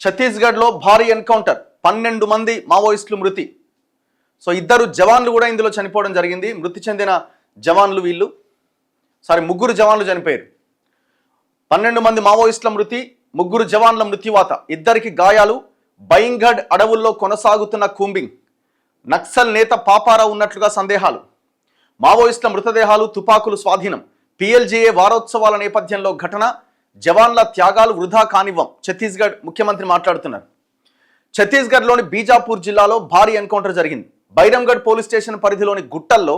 ఛత్తీస్గఢ్లో భారీ ఎన్కౌంటర్, 12 మంది మావోయిస్టులు మృతి. సో 2 జవాన్లు కూడా ఇందులో చనిపోవడం జరిగింది. మృతి చెందిన జవాన్లు ముగ్గురు జవాన్లు చనిపోయారు. 12 మంది మావోయిస్టుల మృతి, 3 జవాన్ల మృత్యువాత, 2కి గాయాలు. బైంఘడ్ అడవుల్లో కొనసాగుతున్న కూంబింగ్. నక్సల్ నేత పాపారావు ఉన్నట్లుగా సందేహాలు. మావోయిస్టుల మృతదేహాలు, తుపాకులు స్వాధీనం. పిఎల్జీఏ వారోత్సవాల నేపథ్యంలో ఘటన. జవాన్ల త్యాగాలు వృధా కానివ్వం. ఛత్తీస్గఢ్ ముఖ్యమంత్రి మాట్లాడుతున్నారు. ఛత్తీస్గఢ్లోని బీజాపూర్ జిల్లాలో భారీ ఎన్కౌంటర్ జరిగింది. బైరంగఢ్ పోలీస్ స్టేషన్ పరిధిలోని గుట్టల్లో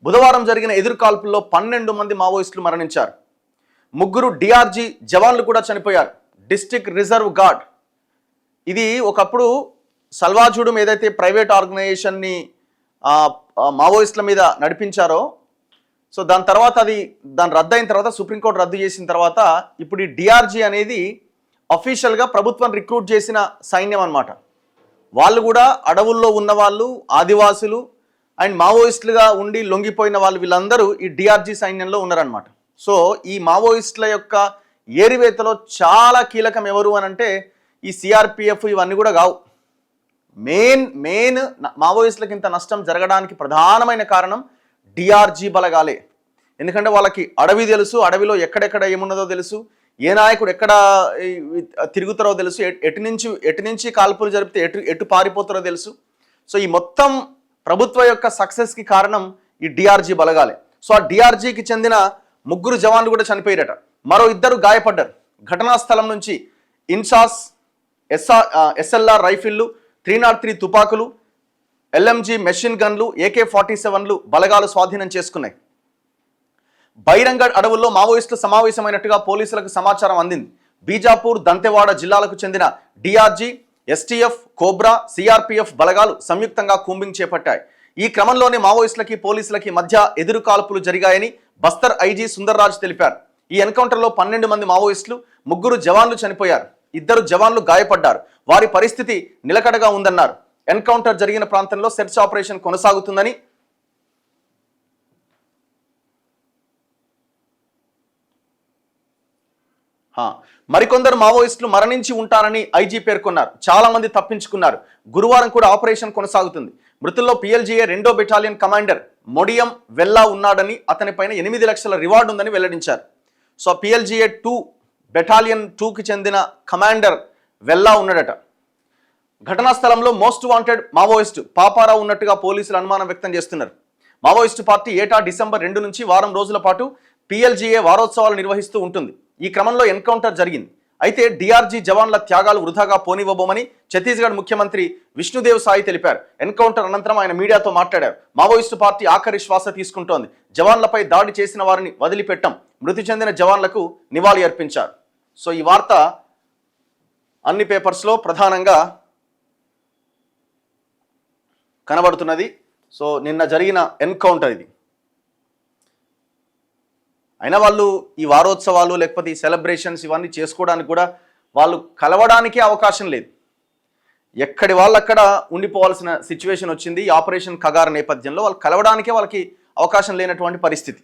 బుధవారం జరిగిన ఎదురుకాల్పుల్లో 12 మంది మావోయిస్టులు మరణించారు. 3 డిఆర్జీ జవాన్లు కూడా చనిపోయారు. డిస్ట్రిక్ట్ రిజర్వ్ గార్డ్, ఇది ఒకప్పుడు సల్వాజుడుం ఏదైతే ప్రైవేట్ ఆర్గనైజేషన్ని మావోయిస్టుల మీద నడిపించారో, సో దాని రద్దయిన తర్వాత సుప్రీంకోర్టు రద్దు చేసిన తర్వాత ఇప్పుడు ఈ డిఆర్జీ అనేది అఫీషియల్గా ప్రభుత్వం రిక్రూట్ చేసిన సైన్యం అన్నమాట. వాళ్ళు కూడా అడవుల్లో ఉన్న వాళ్ళు, ఆదివాసులు అండ్ మావోయిస్టులుగా ఉండి లొంగిపోయిన వాళ్ళు, వీళ్ళందరూ ఈ డిఆర్జీ సైన్యంలో ఉన్నారనమాట. సో ఈ మావోయిస్టుల యొక్క ఏరివేతలో చాలా కీలకం ఎవరు అని అంటే ఈ సిఆర్పిఎఫ్ ఇవన్నీ కూడా కావు. మెయిన్ మావోయిస్టులకు ఇంత నష్టం జరగడానికి ప్రధానమైన కారణం డిఆర్జీ బలగాలే. ఎందుకంటే వాళ్ళకి అడవి తెలుసు, అడవిలో ఎక్కడెక్కడ ఏమున్నదో తెలుసు, ఏ నాయకుడు ఎక్కడ తిరుగుతారో తెలుసు, ఎటు నుంచి కాల్పులు జరిపితే ఎటు పారిపోతారో తెలుసు. సో ఈ మొత్తం ప్రభుత్వ యొక్క సక్సెస్కి కారణం ఈ డిఆర్జీ బలగాలే. సో ఆ డిఆర్జీకి చెందిన 3 జవాన్లు కూడా చనిపోయారట. మరో 2 గాయపడ్డారు. ఘటనా స్థలం నుంచి ఇన్సాస్ ఎస్ఎల్ఆర్ రైఫిళ్లు, 303 తుపాకులు, ఎల్ఎంజీ మెషిన్ గన్లు, AK-47లు బలగాలు స్వాధీనం చేసుకున్నాయి. బైరంగఢ్ అడవుల్లో మావోయిస్టులు సమావేశమైనట్టుగా పోలీసులకు సమాచారం అందింది. బీజాపూర్, దంతెవాడ జిల్లాలకు చెందిన డిఆర్జీ, ఎస్టీఎఫ్, కోబ్రా, సిఆర్పిఎఫ్ బలగాలు సంయుక్తంగా కూంబింగ్ చేపట్టాయి. ఈ క్రమంలోనే మావోయిస్టులకి పోలీసులకి మధ్య ఎదురు కాల్పులు జరిగాయని బస్తర్ ఐజీ సుందర్రాజ్ తెలిపారు. ఈ ఎన్కౌంటర్లో 12 మంది మావోయిస్టులు, 3 జవాన్లు చనిపోయారు. 2 జవాన్లు గాయపడ్డారు. వారి పరిస్థితి నిలకడగా ఉందన్నారు. ఎన్కౌంటర్ జరిగిన ప్రాంతంలో సెర్చ్ ఆపరేషన్ కొనసాగుతుందని, మరికొందరు మావోయిస్టులు మరణించి ఉంటారని ఐజీ పేర్కొన్నారు. చాలా మంది తప్పించుకున్నారు. గురువారం కూడా ఆపరేషన్ కొనసాగుతుంది. మృతుల్లో పిఎల్జీఏ 2వ బెటాలియన్ కమాండర్ మొడియం వెల్లా ఉన్నాడని, అతనిపైన 8 లక్షల రివార్డు ఉందని వెల్లడించారు. సో పిఎల్జీఏ 2 బెటాలియన్ 2కి చెందిన కమాండర్ వెల్లా ఉన్నాడట. ఘటనా స్థలంలో మోస్ట్ వాంటెడ్ మావోయిస్టు పాపారావు ఉన్నట్టుగా పోలీసులు అనుమానం వ్యక్తం చేస్తున్నారు. మావోయిస్టు పార్టీ ఏటా డిసెంబర్ 2 నుంచి వారం రోజుల పాటు పిఎల్జీఏ వారోత్సవాలు నిర్వహిస్తూ ఉంటుంది. ఈ క్రమంలో ఎన్కౌంటర్ జరిగింది. అయితే డిఆర్జీ జవాన్ల త్యాగాలు వృధాగా పోనివ్వబోమని ఛత్తీస్గఢ్ ముఖ్యమంత్రి విష్ణుదేవ్ సాయి తెలిపారు. ఎన్కౌంటర్ అనంతరం ఆయన మీడియాతో మాట్లాడారు. మావోయిస్టు పార్టీ ఆఖరి శ్వాస తీసుకుంటోంది. జవాన్లపై దాడి చేసిన వారిని వదిలిపెట్టం. మృతి చెందిన జవాన్లకు నివాళి అర్పించారు. సో ఈ వార్త అన్ని పేపర్స్లో ప్రధానంగా కనబడుతున్నది. సో నిన్న జరిగిన ఎన్కౌంటర్ ఇది. అయినా వాళ్ళు ఈ వారోత్సవాలు లేకపోతే ఈ సెలబ్రేషన్స్ ఇవన్నీ చేసుకోవడానికి కూడా వాళ్ళు కలవడానికే అవకాశం లేదు. ఎక్కడి వాళ్ళు అక్కడ ఉండిపోవాల్సిన సిచ్యువేషన్ వచ్చింది. ఈ ఆపరేషన్ కగార్ నేపథ్యంలో వాళ్ళు కలవడానికే వాళ్ళకి అవకాశం లేనటువంటి పరిస్థితి.